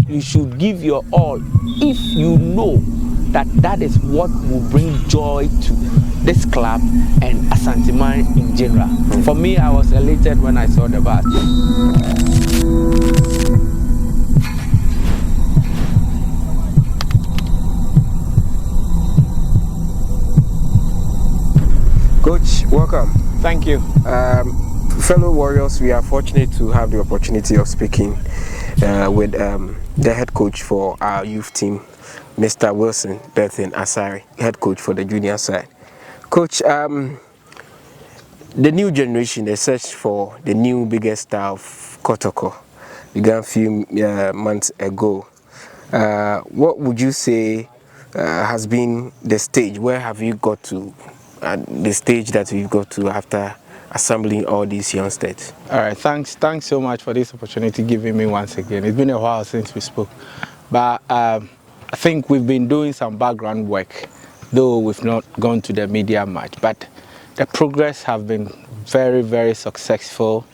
you should give your all if you know that that is what will bring joy to this club and Asanteman in general. For me, I was elated when I saw the badge. Coach, welcome. Thank you. Fellow Warriors, we are fortunate to have the opportunity of speaking with the head coach for our youth team, Mr. Wilson Berthin Asare, head coach for the junior side. Coach, the new generation, the search for the new biggest star of Kotoko began a few months ago. What would you say has been the stage? Where have you got to? The stage that we've got to after assembling all these youngsters. All right, thanks so much for this opportunity giving me once again. It's been a while since we spoke, but I think we've been doing some background work, though we've not gone to the media much, but the progress have been very, very successful.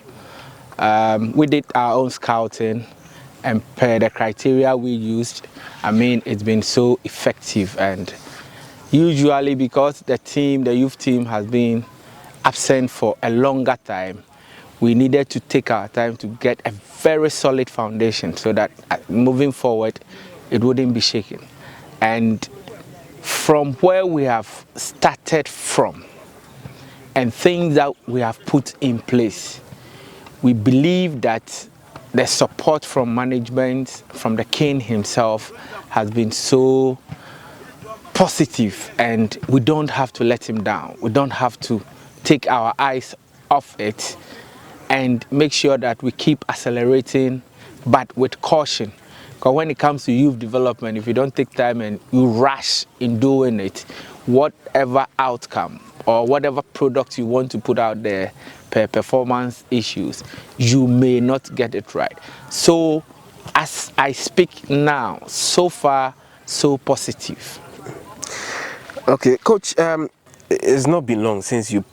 We did our own scouting, and per the criteria we used, I mean, it's been so effective. And usually because the youth team has been absent for a longer time, we needed to take our time to get a very solid foundation so that moving forward, it wouldn't be shaken. And from where we have started from and things that we have put in place, we believe that the support from management, from the king himself, has been so positive, and we don't have to let him down. We don't have to take our eyes off it and make sure that we keep accelerating, but with caution. Because when it comes to youth development, if you don't take time and you rush in doing it, whatever outcome or whatever product you want to put out there per performance issues, you may not get it right. So as I speak now, so far, so positive. Okay, Coach, it's not been long since you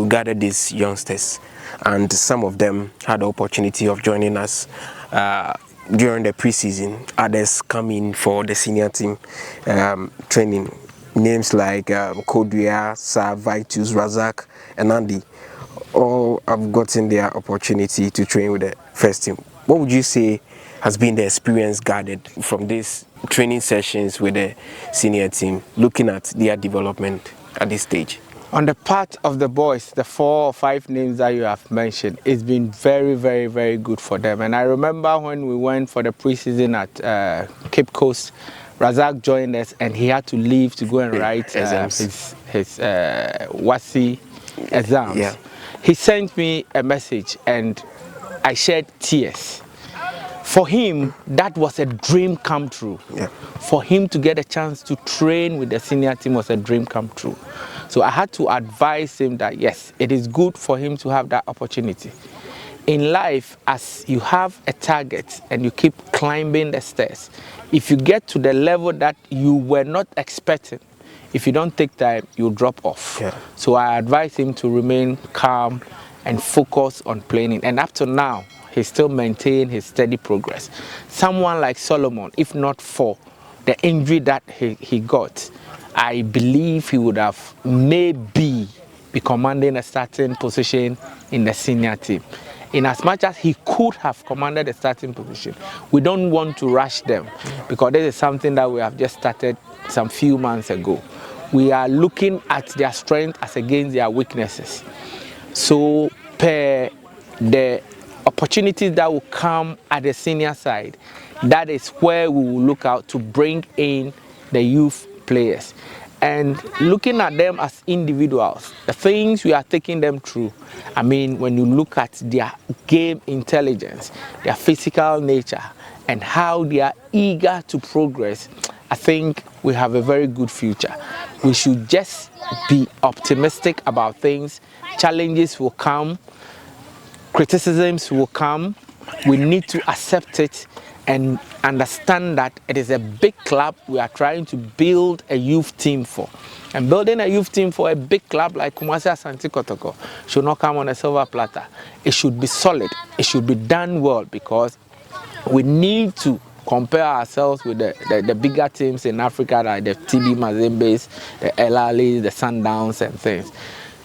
gathered these youngsters, and some of them had the opportunity of joining us during the preseason. Others come in for the senior team training. Names like Kodria, Sa, Vitus, Razak, and Andy all have gotten their opportunity to train with the first team. What would you say has been the experience gathered from these training sessions with the senior team, looking at their development at this stage? On the part of the boys, the 4 or 5 names that you have mentioned, it's been very, very, very good for them. And I remember when we went for the preseason at Cape Coast, Razak joined us and he had to leave to go and write his WASI exams. Yeah. He sent me a message and I shed tears. For him, that was a dream come true. Yeah. For him to get a chance to train with the senior team was a dream come true. So I had to advise him that yes, it is good for him to have that opportunity. In life, as you have a target and you keep climbing the stairs, if you get to the level that you were not expecting, if you don't take time, you'll drop off. Yeah. So I advise him to remain calm and focus on playing. And up to now, he still maintains his steady progress. Someone like Solomon, if not for the injury that he got, I believe he would have maybe be commanding a starting position in the senior team. In as much as he could have commanded a starting position, we don't want to rush them because this is something that we have just started some few months ago. We are looking at their strength as against their weaknesses. So per the opportunities that will come at the senior side, that is where we will look out to bring in the youth players. And looking at them as individuals, the things we are taking them through, I mean, when you look at their game intelligence, their physical nature, and how they are eager to progress, I think we have a very good future. We should just be optimistic about things. Challenges will come, criticisms will come. We need to accept it and understand that it is a big club we are trying to build a youth team for. And building a youth team for a big club like Kumasi Asante Kotoko should not come on a silver platter. It should be solid. It should be done well because we need to compare ourselves with the bigger teams in Africa, like the TB Mazembes, the Elalis, the Sundowns and things.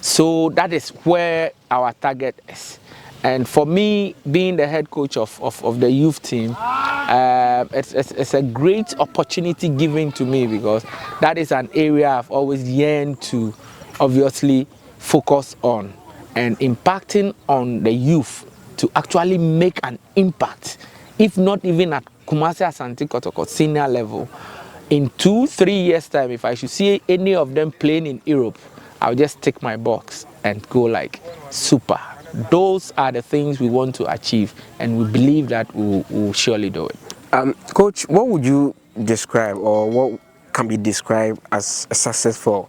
So that is where our target is. And for me, being the head coach of the youth team, it's a great opportunity given to me, because that is an area I've always yearned to obviously focus on, and impacting on the youth to actually make an impact, if not even at Kumasi Asante Kotoko senior level. In 2-3 years time, if I should see any of them playing in Europe, I'll just tick my box and go like, super. Those are the things we want to achieve, and we believe that we'll surely do it. Coach, what would you describe, or what can be described as a success for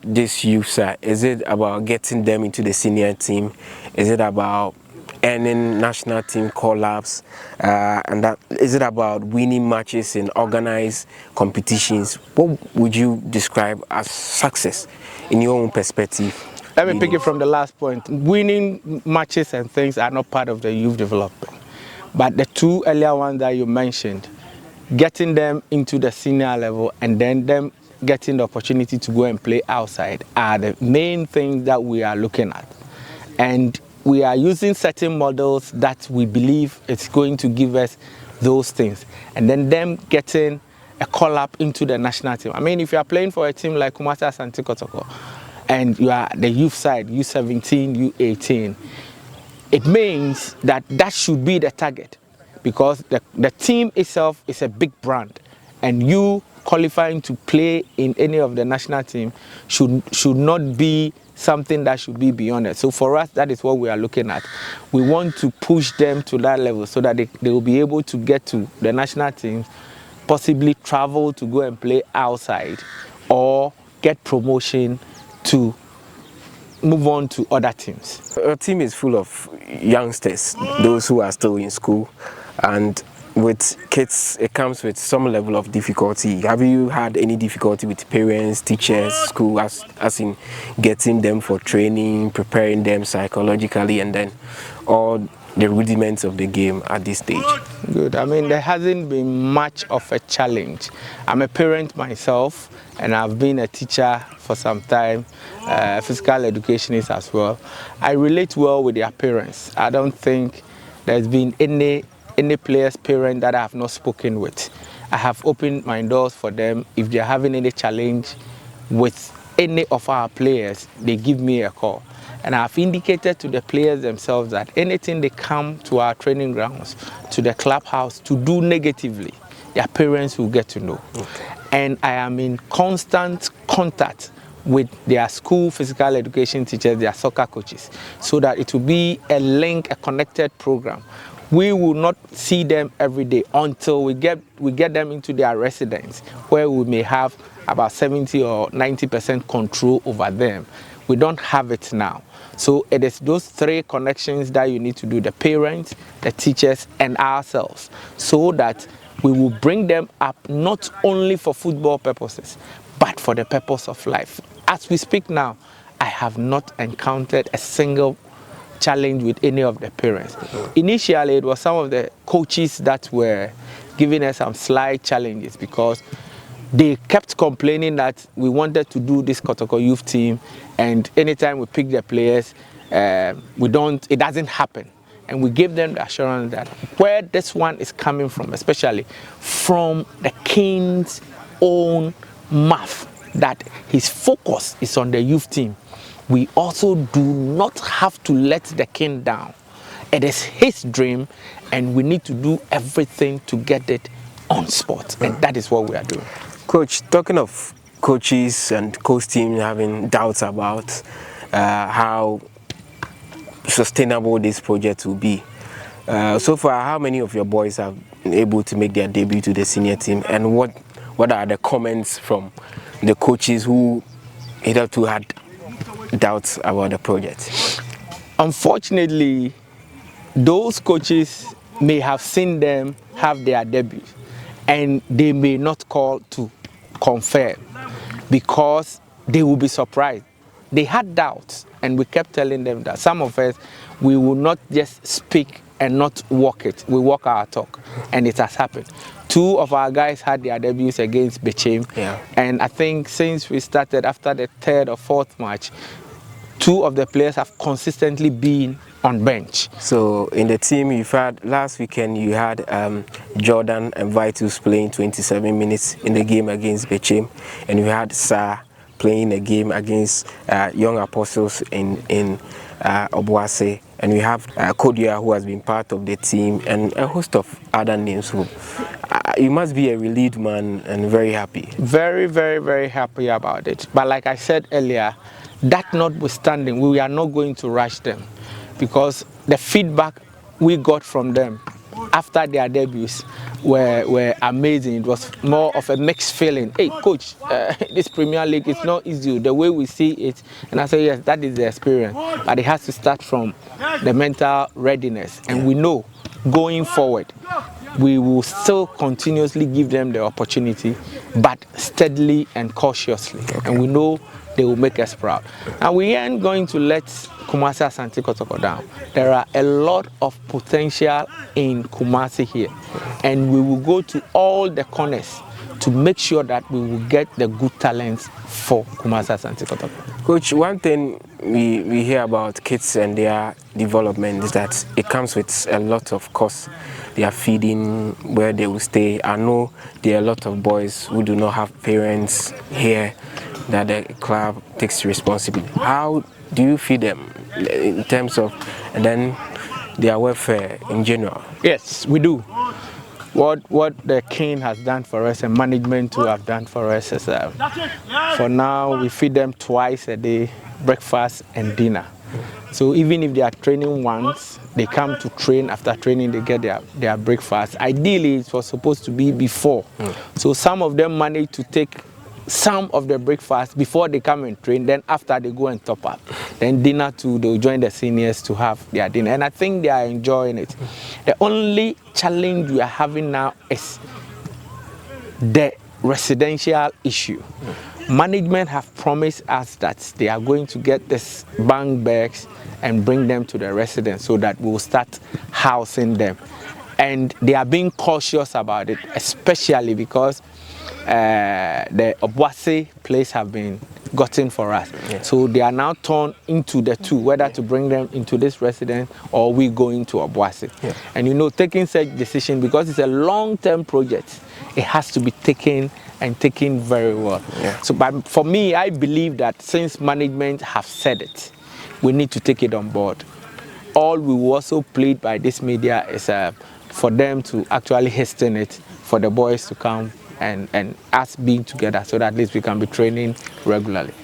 this youth side? Is it about getting them into the senior team? Is it about earning national team call-ups? And that, is it about winning matches in organized competitions? What would you describe as success in your own perspective? Let me pick it from the last point. Winning matches and things are not part of the youth development. But the two earlier ones that you mentioned, getting them into the senior level and then them getting the opportunity to go and play outside, are the main things that we are looking at. And we are using certain models that we believe it's going to give us those things. And then them getting a call-up into the national team. I mean, if you are playing for a team like Kumasi Asante Kotoko, and you are the youth side, U17, U18, it means that that should be the target, because the team itself is a big brand, and you qualifying to play in any of the national team should not be something that should be beyond it. So for us, that is what we are looking at. We want to push them to that level so that they will be able to get to the national teams, possibly travel to go and play outside, or get promotion to move on to other teams. Our team is full of youngsters, those who are still in school, and with kids it comes with some level of difficulty. Have you had any difficulty with parents, teachers, school, as in getting them for training, preparing them psychologically, and then all the rudiments of the game at this stage? Good. I mean, there hasn't been much of a challenge. I'm a parent myself, and I've been a teacher for some time, physical educationist as well. I relate well with their parents. I don't think there's been any player's parent that I have not spoken with. I have opened my doors for them. If they're having any challenge with any of our players, they give me a call. And I've indicated to the players themselves that anything they come to our training grounds, to the clubhouse to do negatively, their parents will get to know. Okay. And I am in constant contact with their school physical education teachers, their soccer coaches, so that it will be a link, a connected program. We will not see them every day until we get them into their residence, where we may have about 70 or 90% control over them. We don't have it now. So it is those three connections that you need to do: the parents, the teachers, and ourselves, so that we will bring them up not only for football purposes, but for the purpose of life. As we speak now, I have not encountered a single challenge with any of the parents. Initially, it was some of the coaches that were giving us some slight challenges, because they kept complaining that we wanted to do this Kotoko youth team, and anytime we pick the players, it doesn't happen. And we gave them the assurance that where this one is coming from, especially from the king's own mouth, that his focus is on the youth team, we also do not have to let the king down. It is his dream, and we need to do everything to get it on spot, and that is what we are doing. Coach, talking of coaches and coach teams having doubts about how sustainable this project will be, so far, how many of your boys have been able to make their debut to the senior team, and what are the comments from the coaches who hitherto had doubts about the project? Unfortunately, those coaches may have seen them have their debut, and they may not call to confirm, because they will be surprised. They had doubts, and we kept telling them that some of us, we will not just speak and not walk it. We walk our talk, and it has happened. 2 of our guys had their debuts against Bechem, and I think since we started after the 3rd or 4th match, 2 of the players have consistently been on bench. So in the team you've had last weekend, you had Jordan and Vitus playing 27 minutes in the game against Bechem, and you had Sa playing a game against Young Apostles in Obuasi, and we have Kodia, who has been part of the team, and a host of other names. Who you must be a relieved man and very happy. Very, very, very happy about it. But like I said earlier, that notwithstanding, we are not going to rush them, because the feedback we got from them after their debuts were amazing. It was more of a mixed feeling. Hey, coach, this Premier League is not easy the way we see it. And I said, yes, that is the experience. But it has to start from the mental readiness. And we know going forward, we will still continuously give them the opportunity, but steadily and cautiously. And we know they will make us proud. And we aren't going to let Kumasi Asante Kotoko down. There are a lot of potential in Kumasi here, and we will go to all the corners to make sure that we will get the good talents for Kumasi Asante Kotoko. Coach, one thing we hear about kids and their development is that it comes with a lot of cost. They are feeding, where they will stay. I know there are a lot of boys who do not have parents here that the club takes responsibility. How do you feed them in terms of, and then their welfare in general? Yes, we do. What the King has done for us and management too have done for us is, for now, we feed them twice a day, breakfast and dinner. So even if they are training once, they come to train. After training, they get their breakfast. Ideally, it was supposed to be before. So some of them manage to take some of the breakfast before they come and train, then after they go and top up. Then dinner too, they'll join the seniors to have their dinner. And I think they are enjoying it. The only challenge we are having now is the residential issue. Management have promised us that they are going to get this bank bags and bring them to the residents so that we'll start housing them. And they are being cautious about it, especially because the Obuasi place have been gotten for us. So they are now torn into the 2, whether to bring them into this residence or we go into Obuasi. And you know, taking such decision, because it's a long-term project, it has to be taken and taken very well. So but for me, I believe that since management have said it, we need to take it on board. All we will also plead by this media is for them to actually hasten it, for the boys to come and us being together, so that at least we can be training regularly.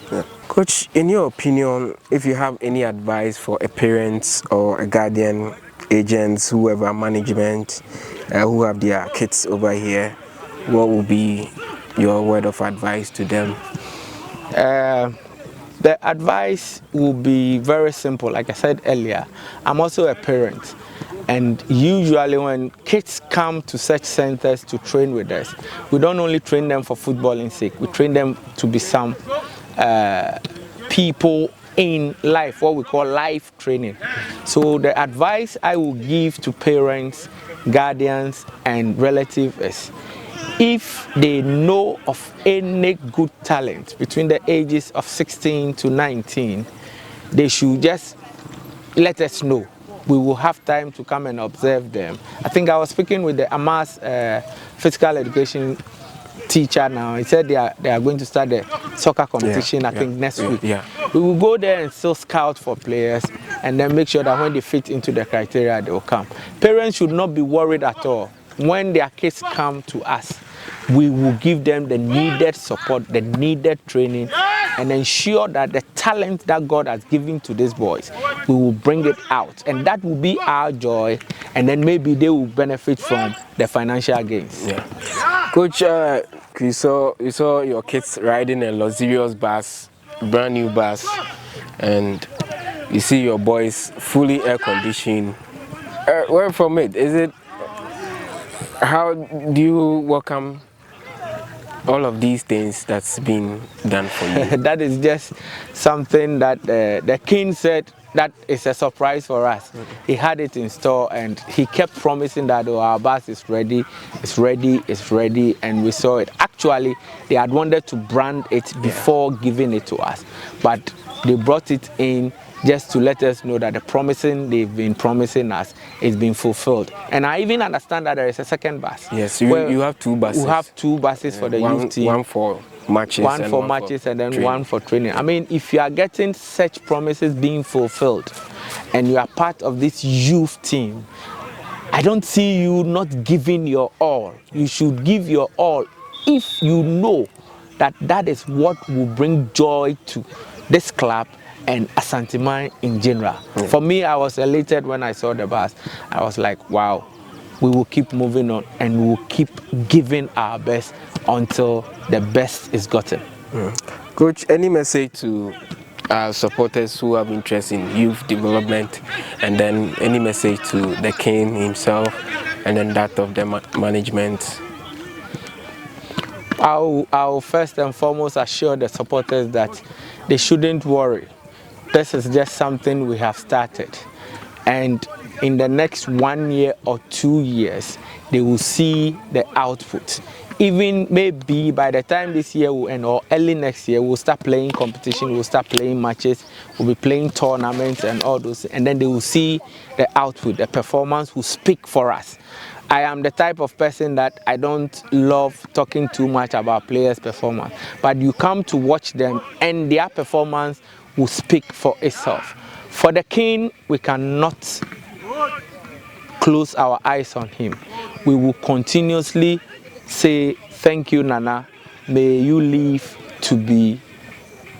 Coach, in your opinion, if you have any advice for a parent or a guardian, agents, whoever, management, who have their kids over here, what would be your word of advice to them? The advice will be very simple. Like I said earlier, I'm also a parent. And usually when kids come to such centers to train with us, we don't only train them for footballing sake, we train them to be some people in life, what we call life training. So the advice I will give to parents, guardians and relatives is, if they know of any good talent between the ages of 16 to 19, they should just let us know. We will have time to come and observe them. I think I was speaking with the Amas physical education teacher now. He said they are going to start the soccer competition, I think next week. We will go there and still scout for players and then make sure that when they fit into the criteria, they will come. Parents should not be worried at all. When their kids come to us, we will give them the needed support, the needed training, and ensure that the talent that God has given to these boys, we will bring it out. And that will be our joy, and then maybe they will benefit from the financial gains. Coach, you saw your kids riding a luxurious bus, brand new bus, and you see your boys fully air-conditioned. Where from it? Is it, how do you welcome all of these things that's been done for you? That is just something that the King said that is a surprise for us. He had it in store and he kept promising that our bus is ready, it's ready, it's ready, and we saw it. Actually, they had wanted to brand it before giving it to us, but they brought it in just to let us know that the promising they've been promising us is being fulfilled. And I even understand that there is a second bus. Yes, you have 2 buses. We have 2 buses for the youth team. One for matches. One for matches and then training. one for training. I mean, if you are getting such promises being fulfilled and you are part of this youth team, I don't see you not giving your all. You should give your all if you know that that is what will bring joy to this club and Asanteman in general. For me, I was elated when I saw the bus. I was like, wow, we will keep moving on and we will keep giving our best until the best is gotten. Coach, any message to supporters who have interest in youth development, and then any message to the king himself and then that of the management? I'll first and foremost assure the supporters that they shouldn't worry. This is just something we have started, and in the next 1 year or 2 years they will see the output. Even maybe by the time this year will end or early next year, we'll start playing competition, we'll start playing matches, we'll be playing tournaments and all those, and then they will see the output, the performance will speak for us. I am the type of person that I don't love talking too much about players' performance, but you come to watch them and their performance will speak for itself. For the king, we cannot close our eyes on him. We will continuously say, thank you, Nana. May you live to be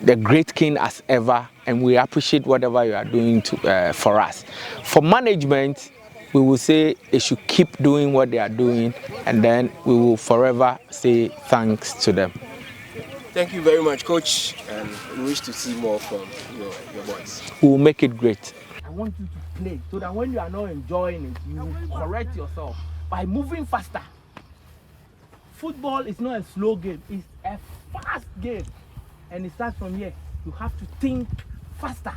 the great king as ever, and we appreciate whatever you are doing for us. For management, we will say they should keep doing what they are doing, and then we will forever say thanks to them. Thank you very much, Coach, and we wish to see more from your boys. We will make it great. I want you to play so that when you are not enjoying it, you will correct yourself by moving faster. Football is not a slow game, it's a fast game, and it starts from here. You have to think faster.